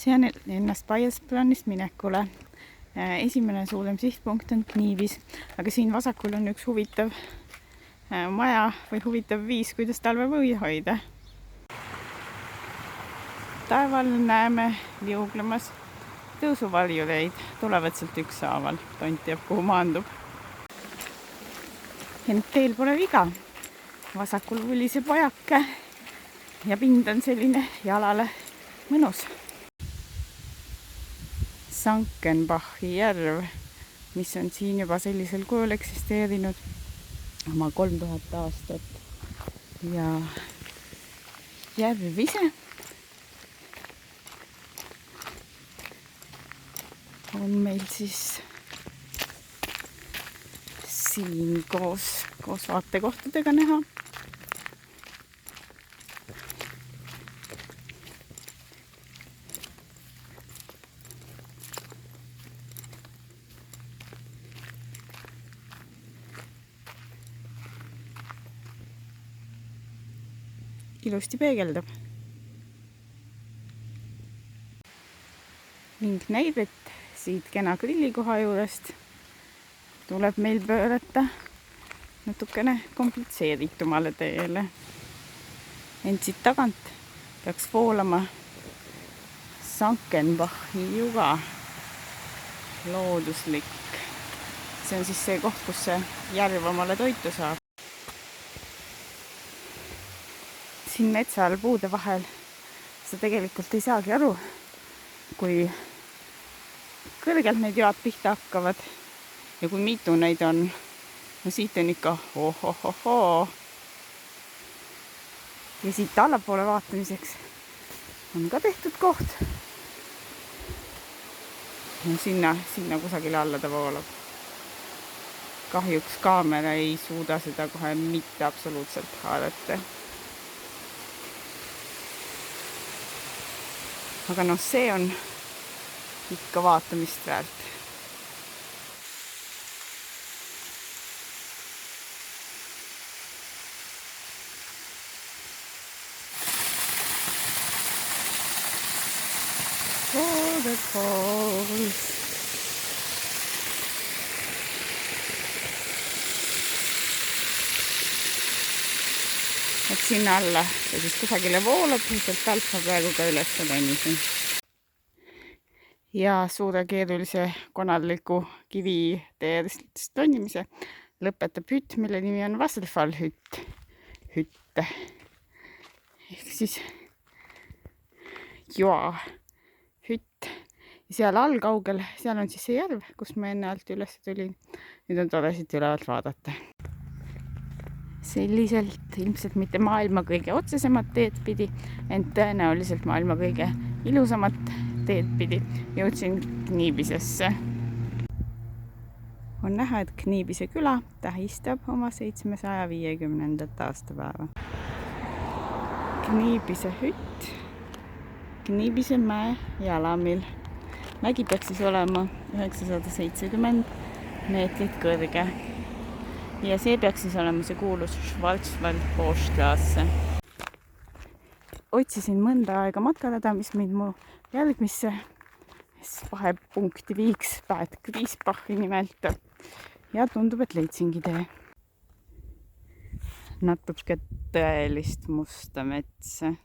sean ennast Paiesplaanist minekule. Esimene suurem sihtpunkt on Kniibis, aga siin vasakul on üks huvitav maja või huvitav viis, kuidas talvepõhi hoida. Taeval näeme liuglemas tõusuvaljureid, tulevad sealt ükshaaval, tont teab, kuhu maandub. Ent teel pole viga, vasakul vuliseb ojake ja pind on selline jalale mõnus. Sankenbachi järv, mis on siin juba sellisel kujul eksisteerinud oma 3000 aastat ja järv ise on meil siis siin koos vaatekohtadega näha. Ilusti peegeldab. Ning näib, et siit kena grillikoha juurest tuleb meil pöörata natukene komplitseeritumale teele. Ent siit tagant peaks voolama Sankenbachi juga, looduslik. See on siis see koht, kus see järv omale toitu saab. Siin metsal puude vahel sa tegelikult ei saagi aru, kui kõrgelt need joad pihta hakkavad ja kui mitu neid on. No siit on ikka ohohohoo. Ja siit allapoole vaatamiseks on ka tehtud koht. Ja sinna kusagile alla ta voolab. Kahjuks kaamera ei suuda seda kohe mitte absoluutselt haarata. Aga noh, see on ikka vaatamist väärt. Waterfalls. Et sinna alla ja siis kusagile voolab ja sealt alt ma praegu ka üles tonnisin. Ja suure keerulise konarliku kiviteerist tonnimise lõpetab hütt, mille nimi on Wasserfallhütt. Hütte. Ehk siis joa hütt. Ja seal all kaugel, seal on siis see järv, kus ma enne alt üles tulin. Nüüd on tore siit ülevalt vaadata. Selliselt ilmselt mitte maailma kõige otsesemat teed pidi, ent tõenäoliselt maailma kõige ilusamat teed pidi jõudsin Kniibisesse. On näha, et Kniibise küla tähistab oma 750. aastapäeva. Kniibise hütt Kniibise mäe jalamil. Mägi peaks siis olema 970 meetrit kõrge. Ja see peaks siis olema see kuulus Schwarzwald-Vorstrasse. Otsisin mõnda aega matkarada, mis mind mu järgmisse vahepunkti viiks Bad Griesbachi nimelt. Ja tundub, et leidsingi tee. Natuke tõelist musta metsa.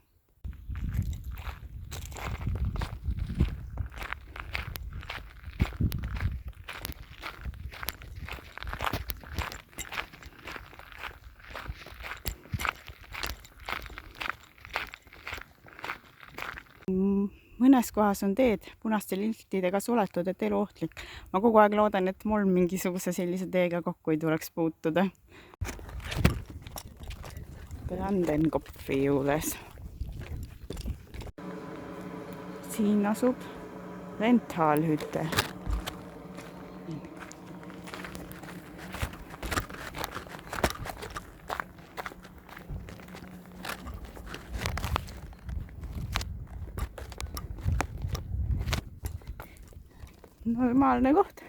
Mõnes kohas on teed punaste liltidega suletud, et elu ohtlik. Ma kogu aeg loodan, et mul mingisuguse sellise teega kokku ei tuleks puutuda. Brandenkopfi juures. Siin asub Renthalhütte. Normaalne koht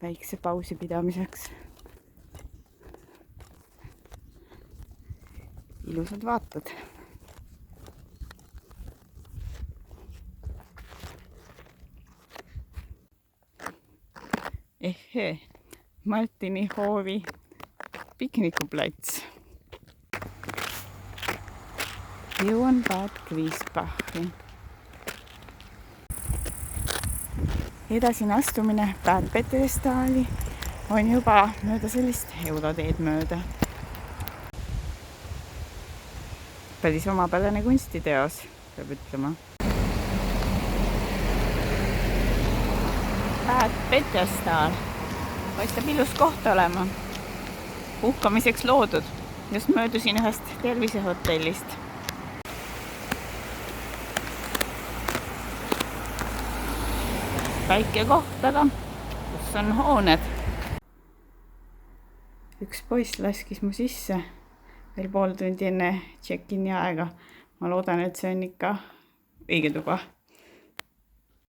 väikse pausi pidamiseks. Ilusad vaated. ehhee, Martini hoovi piknikuplats. Jõuan Bad Griesbachi. Edasine astumine Bad Petersdali on juba mööda sellist euroteed mööda. Päris omapärane kunstiteos, peab ütlema. Bad Petersdal paistab ilus koht olema. Puhkamiseks loodud. Just möödusin ühest tervisehotellist. Väike koht, aga kus on hooned. Üks poiss laskis mu sisse veel pool tundi enne check-in'i aega. Ma loodan, et see on ikka õige tuba.